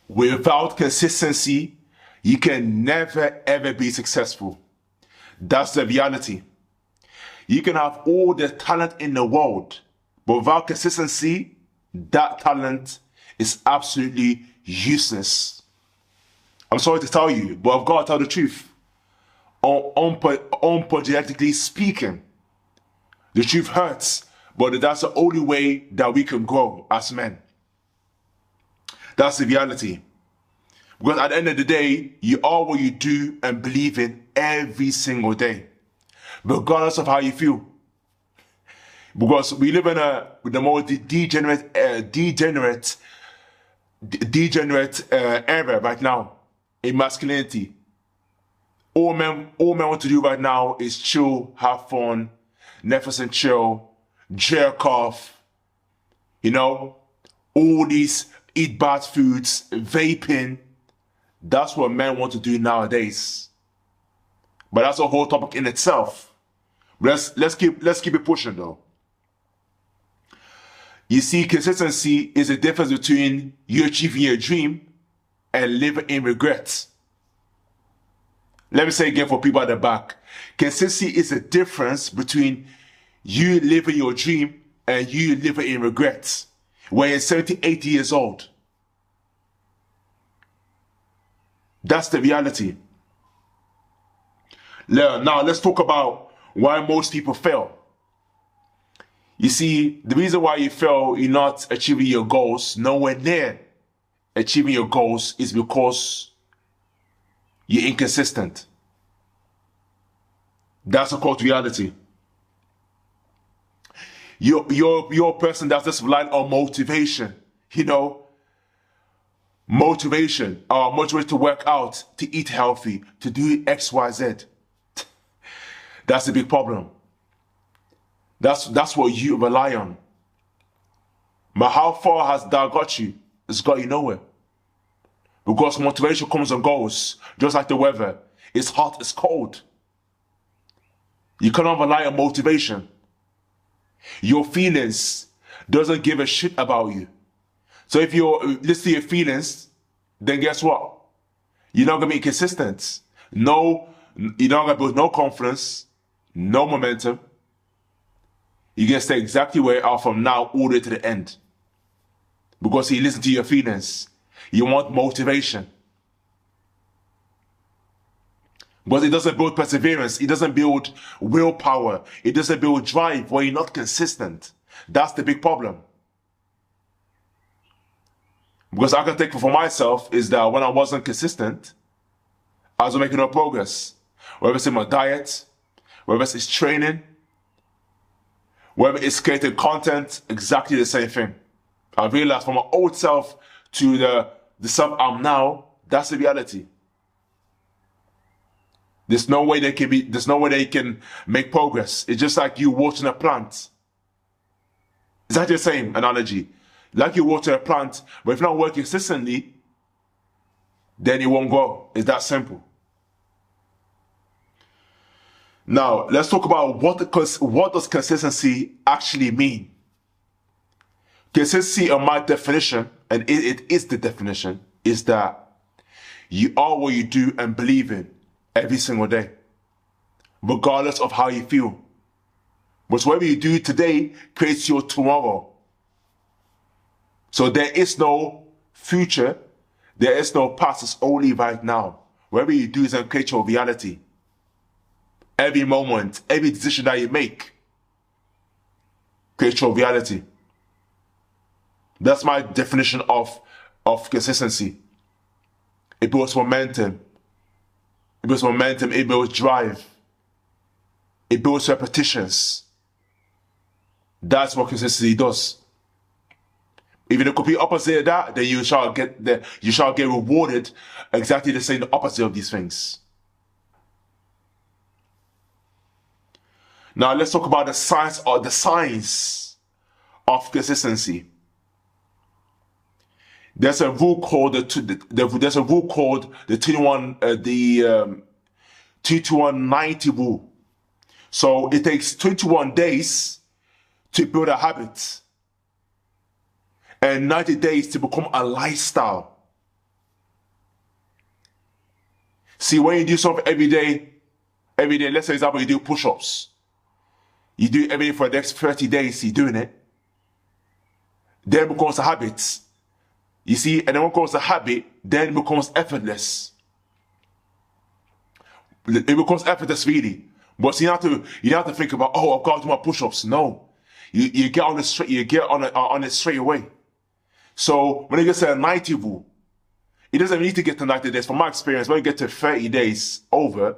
Without consistency, you can never ever be successful. That's the reality. You can have all the talent in the world, but without consistency, that talent is absolutely useless. I'm sorry to tell you, but I've got to tell the truth. Unapologetically speaking, the truth hurts, but that's the only way that we can grow as men. That's the reality. Because at the end of the day, you are what you do and believe in every single day, regardless of how you feel. Because we live in the most degenerate era right now in masculinity. All men want to do right now is chill, have fun, Netflix and chill, jerk off, all these eat bad foods, vaping. That's what men want to do nowadays. But that's a whole topic in itself. Let's keep it pushing though. You see, consistency is the difference between you achieving your dream and living in regret. Let me say again for people at the back. Consistency is the difference between you living your dream and you living in regret when you're 70, 80 years old. That's the reality. Now let's talk about why most people fail. You see, the reason why you fail, you're not achieving your goals, nowhere near achieving your goals, is because you're inconsistent. That's a cold reality. You're a person that's just relying on motivation, motivation to work out, to eat healthy, to do X, Y, Z. That's the big problem. That's what you rely on. But how far has that got you? It's got you nowhere. Because motivation comes and goes, just like the weather. It's hot, it's cold. You cannot rely on motivation. Your feelings doesn't give a shit about you. So if you're listening to your feelings, then guess what? You're not going to be consistent. No, you're not going to build no confidence, no momentum. You're going to stay exactly where you are from now all the way to the end. Because you listen to your feelings. You want motivation. But it doesn't build perseverance. It doesn't build willpower. It doesn't build drive where you're not consistent. That's the big problem. Because I can take it for myself is that when I wasn't consistent, I was making no progress. Whether it's in my diet, whether it's training, whether it's creating content, exactly the same thing. I realized from my old self to the self I'm now, that's the reality. There's no way they can make progress. It's just like you watering a plant. It's actually the same analogy. Like you water a plant, but if you're not working consistently, then it won't grow. It's that simple. Now, let's talk about what does consistency actually mean? Consistency, in my definition, and it is the definition, is that you are what you do and believe in every single day, regardless of how you feel. But whatever you do today creates your tomorrow. So there is no future, there is no past, it's only right now. Whatever you do is going to create your reality. Every moment, every decision that you make creates your reality. That's my definition of consistency. It builds momentum. It builds momentum, it builds drive. It builds repetitions. That's what consistency does. If you're the complete opposite of that, then you shall get rewarded exactly the same opposite of these things. Now let's talk about the science of consistency. There's a rule called the 2190 rule. So it takes 21 days to build a habit and 90 days to become a lifestyle. See, when you do something every day, let's say, example, you do push-ups. You do it every day for the next 30 days, you're doing it. Then it becomes a habit. You see, and then when it becomes a habit, then it becomes effortless. It becomes effortless, really. But so you don't have to think about, oh, I've got to do my push-ups. No. You get on it straight away. So when it gets to a 90 rule, it doesn't need to get to 90 days. From my experience, when you get to 30 days over,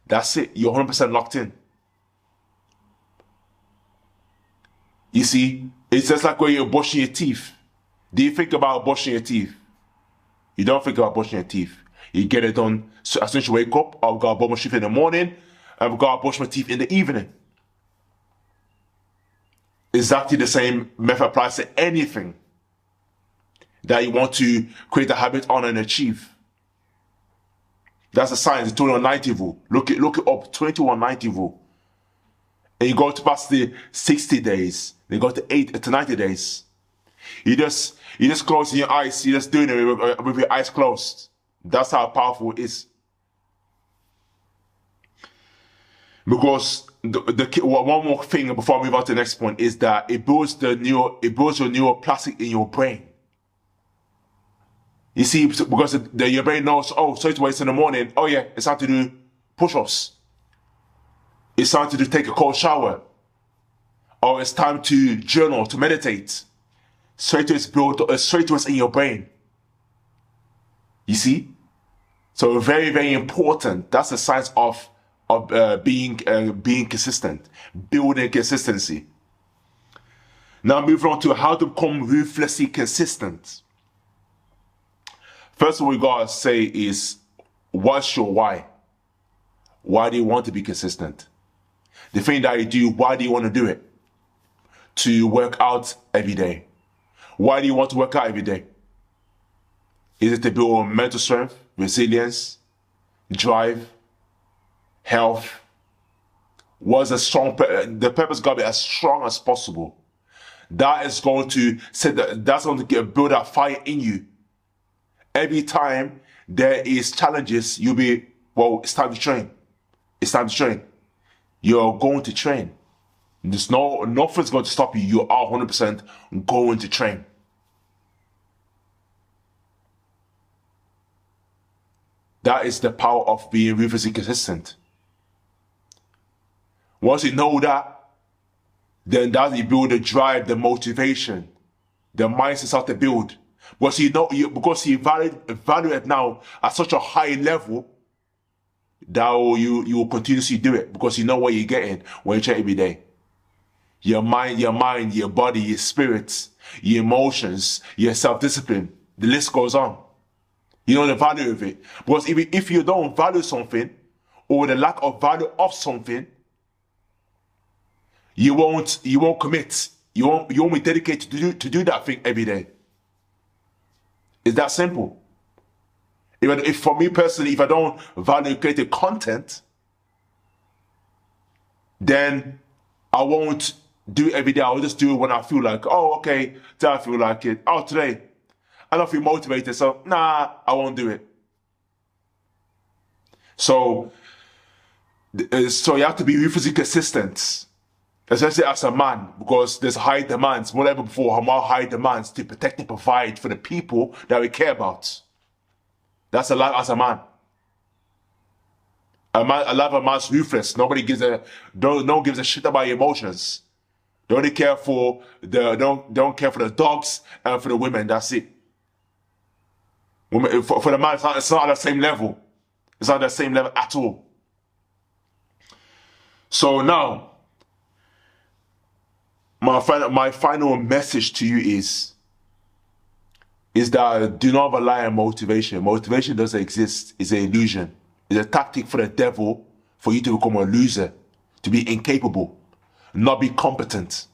that's it. You're 100% locked in. You see, it's just like when you're brushing your teeth. Do you think about brushing your teeth? You don't think about brushing your teeth. You get it done so as soon as you wake up. I've got to brush my teeth in the morning. I've got to brush my teeth in the evening. Exactly the same method applies to anything that you want to create a habit on and achieve. That's the science, the 2190 rule. Look it up, 2190 rule. And you go to past the 60 days, then go to 8 to 90 days. You just close your eyes, you're just doing it with your eyes closed. That's how powerful it is. Because one more thing before I move on to the next point is that it builds your neuroplastic in your brain. You see, because your brain knows, oh, so it's in the morning, oh yeah, it's time to do push-ups. It's time to take a cold shower. Or it's time to journal, to meditate. Straight to it's in your brain. You see? So very, very important. That's the science of being consistent, building consistency. Now moving on to how to become ruthlessly consistent. First of all, we gotta say is, what's your why? Why do you want to be consistent? The thing that you do, why do you want to do it? To work out every day. Why do you want to work out every day? Is it to build mental strength, resilience, drive, health? The purpose got to be as strong as possible. That's going to build that fire in you. Every time there is challenges, you'll be, well, it's time to train. It's time to train. You're going to train. There's nothing's going to stop you. You are 100% going to train. That is the power of being ruthlessly consistent. Once you know that, then that you build the drive, the motivation, the mindset start to build. Because you value it now at such a high level that you will continuously do it because you know what you're getting when you train every day. Your mind, your body, your spirits, your emotions, your self-discipline. The list goes on. You know the value of it. Because if you don't value something, or the lack of value of something, you won't commit. You won't be dedicated to do that thing every day. It's that simple. If for me personally, if I don't value creative content, then I won't do it every day. I'll just do it when I feel like, oh, okay, today I feel like it. Oh, today I don't feel motivated, so nah, I won't do it. So you have to be ruthlessly consistent, especially as a man, because there's high demands, more than ever before, more high demands to protect and provide for the people that we care about. That's a lot as a man. A lot of a man's ruthless. Nobody gives a shit about your emotions. They only care for don't care for the dogs and for the women. That's it. Women, for the man, it's not at the same level. It's not at the same level at all. So now, my final message to you is that do not rely on motivation. Motivation doesn't exist. It's an illusion. It's a tactic for the devil for you to become a loser, to be incapable, not be competent.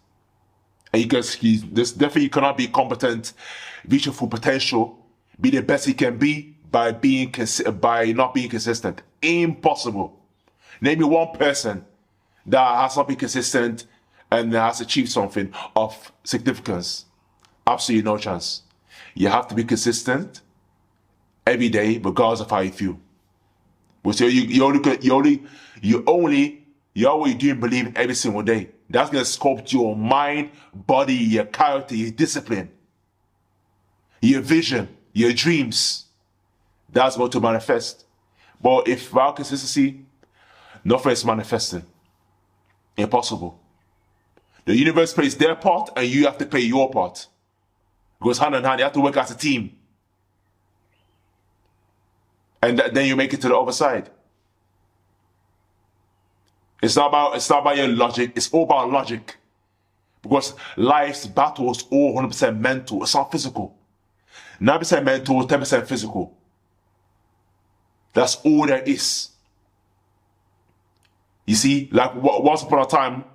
And you cannot be competent, reach your full potential, be the best you can be by not being consistent. Impossible. Name me one person that has not been consistent and has achieved something of significance. Absolutely no chance. You have to be consistent every day, regardless of how you feel. But so you always do and believe every single day. That's gonna sculpt your mind, body, your character, your discipline, your vision, your dreams. That's going to manifest. But if without consistency, nothing is manifesting. Impossible. The universe plays their part and you have to play your part. It goes hand in hand. You have to work as a team. And then you make it to the other side. It's not about your logic. It's all about logic. Because life's battle is all 100% mental. It's not physical. 9% mental, 10% physical. That's all there is. You see, like once upon a time,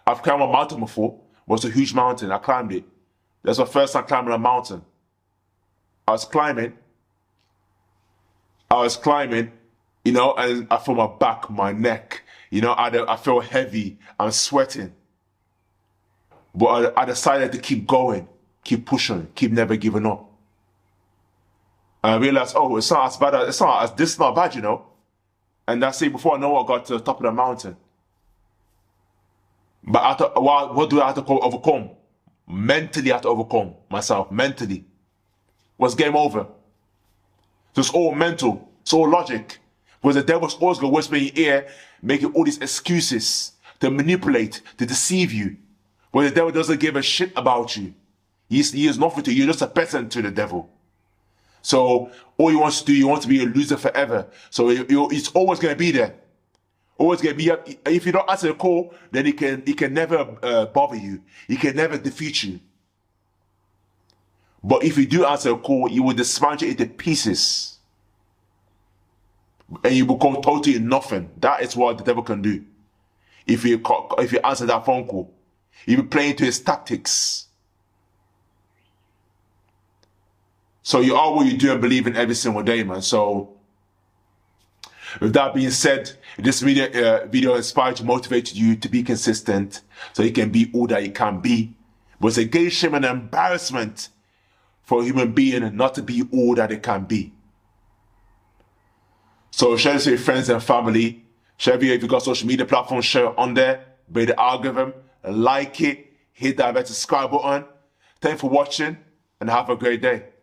I've climbed a mountain before. It was a huge mountain. I climbed it. That's my first time climbing a mountain. I was climbing, you know, and I feel my back, my neck, you know, I feel heavy. I'm sweating. But I decided to keep going, keep pushing, keep never giving up. And I realized, oh, it's not as bad as, this is not bad, you know. And that's it, before I know I got to the top of the mountain. But what do I have to overcome? Mentally, I have to overcome myself, mentally. What's game over? So it's all mental, it's all logic. Because the devil's always going to whisper in your ear, making all these excuses to manipulate, to deceive you. But the devil doesn't give a shit about you. He is nothing to you, you're just a peasant to the devil. So all you want to do, you want to be a loser forever. So it's always going to be there. Always going to be. If you don't answer the call, then he can never bother you. He can never defeat you. But if you do answer a call, you will dismantle it into pieces. And you become totally nothing. That is what the devil can do. If you answer that phone call, you'll be playing to his tactics. So you are what you do and believe in every single day, man. So with that being said, this video inspired you, motivated you to be consistent so you can be all that you can be. But it's a great shame and embarrassment for a human being not to be all that they can be. So share this with your friends and family. Share video if you got social media platforms, share it on there. Obey the algorithm, like it, hit that red subscribe button. Thanks for watching and have a great day.